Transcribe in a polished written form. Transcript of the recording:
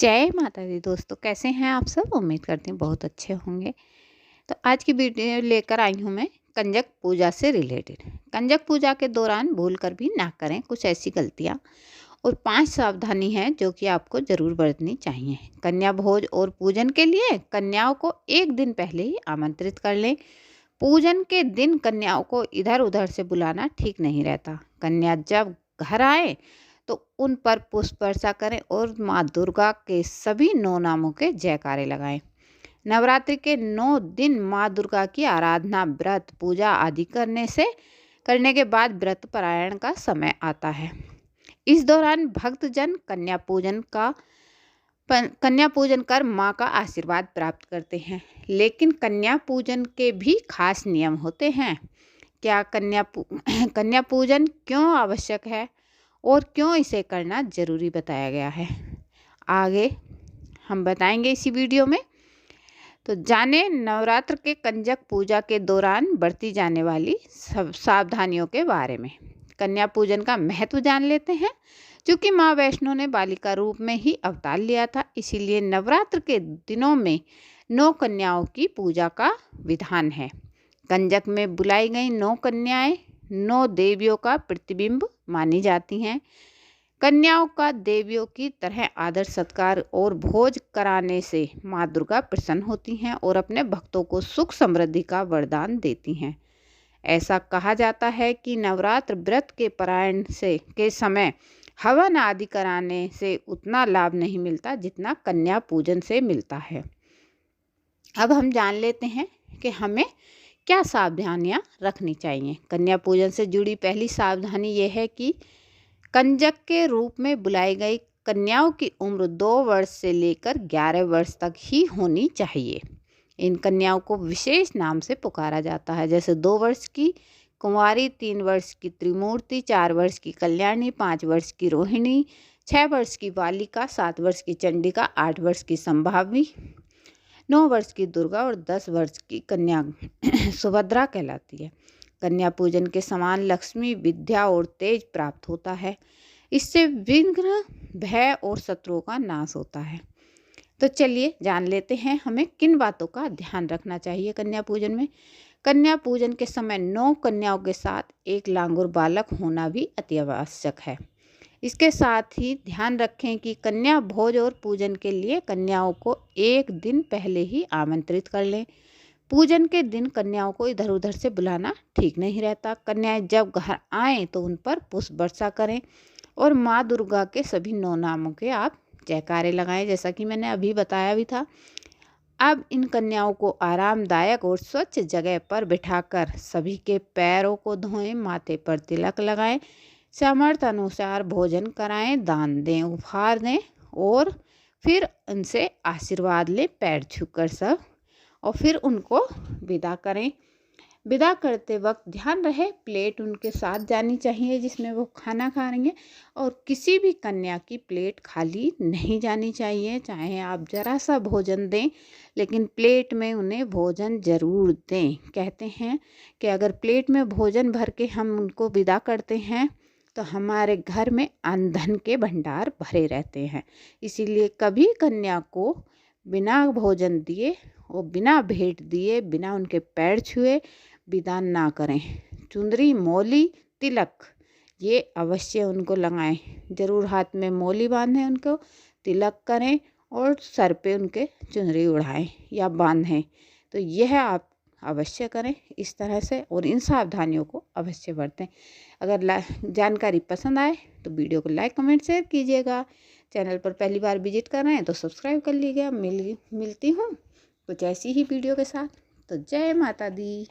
जय माता दी दोस्तों, कैसे हैं आप सब। उम्मीद करती हूँ बहुत अच्छे होंगे। तो आज की वीडियो लेकर आई हूँ मैं कंजक पूजा से रिलेटेड। कंजक पूजा के दौरान भूल कर भी ना करें कुछ ऐसी गलतियाँ और 5 सावधानी हैं जो कि आपको ज़रूर बरतनी चाहिए। कन्या भोज और पूजन के लिए कन्याओं को एक दिन पहले ही आमंत्रित कर लें। पूजन के दिन कन्याओं को इधर उधर से बुलाना ठीक नहीं रहता। कन्या जब घर आए तो उन पर पुष्प वर्षा करें और माँ दुर्गा के सभी 9 नामों के जयकारे लगाएं। नवरात्रि के 9 दिन माँ दुर्गा की आराधना, व्रत, पूजा आदि करने के बाद व्रत पारायण का समय आता है। इस दौरान भक्तजन कन्या पूजन कर माँ का आशीर्वाद प्राप्त करते हैं। लेकिन कन्या पूजन के भी खास नियम होते हैं। क्या कन्या पूजन क्यों आवश्यक है और क्यों इसे करना ज़रूरी बताया गया है, आगे हम बताएंगे इसी वीडियो में। तो जाने नवरात्र के कंजक पूजा के दौरान बरती जाने वाली सब सावधानियों के बारे में। कन्या पूजन का महत्व जान लेते हैं। क्योंकि माँ वैष्णो ने बालिका रूप में ही अवतार लिया था, इसीलिए नवरात्र के दिनों में 9 कन्याओं की पूजा का विधान है। कंजक में बुलाई गई 9 कन्याएं 9 देवियों का प्रतिबिंब मानी जाती हैं। कन्याओं का देवियों की तरह आदर सत्कार और भोज कराने से माँ दुर्गा प्रसन्न होती हैं और अपने भक्तों को सुख समृद्धि का वरदान देती हैं। ऐसा कहा जाता है कि नवरात्र व्रत के पारायण के समय हवन आदि कराने से उतना लाभ नहीं मिलता जितना कन्या पूजन से मिलता है। अब हम जान लेते हैं कि हमें क्या सावधानियां रखनी चाहिए। कन्या पूजन से जुड़ी पहली सावधानी यह है कि कंजक के रूप में बुलाई गई कन्याओं की उम्र 2 वर्ष से लेकर 11 वर्ष तक ही होनी चाहिए। इन कन्याओं को विशेष नाम से पुकारा जाता है, जैसे 2 वर्ष की कुंवारी, 3 वर्ष की त्रिमूर्ति, 4 वर्ष की कल्याणी, 5 वर्ष की रोहिणी, 6 वर्ष की बालिका, 7 वर्ष की चंडिका, 8 वर्ष की संभावी, 9 वर्ष की दुर्गा और 10 वर्ष की कन्या सुभद्रा कहलाती है। कन्या पूजन के समान लक्ष्मी, विद्या और तेज प्राप्त होता है। इससे विघ्न, भय और शत्रुओं का नाश होता है। तो चलिए जान लेते हैं हमें किन बातों का ध्यान रखना चाहिए कन्या पूजन में। कन्या पूजन के समय 9 कन्याओं के साथ एक लांगुर बालक होना भी अति आवश्यक है। इसके साथ ही ध्यान रखें कि कन्या भोज और पूजन के लिए कन्याओं को एक दिन पहले ही आमंत्रित कर लें। पूजन के दिन कन्याओं को इधर उधर से बुलाना ठीक नहीं रहता। कन्याएं जब घर आएँ तो उन पर पुष्प वर्षा करें और माँ दुर्गा के सभी 9 नामों के आप जयकारे लगाएं, जैसा कि मैंने अभी बताया भी था। अब इन कन्याओं को आरामदायक और स्वच्छ जगह पर बिठाकर सभी के पैरों को धोएं, माथे पर तिलक लगाएं, सामर्थ्य अनुसार भोजन कराएं, दान दें, उपहार दें और फिर उनसे आशीर्वाद लें पैर छूकर सब, और फिर उनको विदा करें। विदा करते वक्त ध्यान रहे प्लेट उनके साथ जानी चाहिए जिसमें वो खाना खा रही हैं, और किसी भी कन्या की प्लेट खाली नहीं जानी चाहिए। चाहे आप जरा सा भोजन दें, लेकिन प्लेट में उन्हें भोजन ज़रूर दें। कहते हैं कि अगर प्लेट में भोजन भर के हम उनको विदा करते हैं तो हमारे घर में अन्न धन के भंडार भरे रहते हैं। इसीलिए कभी कन्या को बिना भोजन दिए और बिना भेंट दिए, बिना उनके पैर छुए विदा ना करें। चुंदरी, मौली, तिलक ये अवश्य उनको लगाएं। ज़रूर हाथ में मौली बांधें, उनको तिलक करें और सर पे उनके चुनरी उड़ाएं या बांधें। तो यह आप अवश्य करें इस तरह से, और इन सावधानियों को अवश्य बरतें। अगर जानकारी पसंद आए तो वीडियो को लाइक, कमेंट, शेयर कीजिएगा। चैनल पर पहली बार विजिट कर रहे हैं तो सब्सक्राइब कर लीजिएगा। मिलती हूँ कुछ ऐसी ही वीडियो के साथ। तो जय माता दी।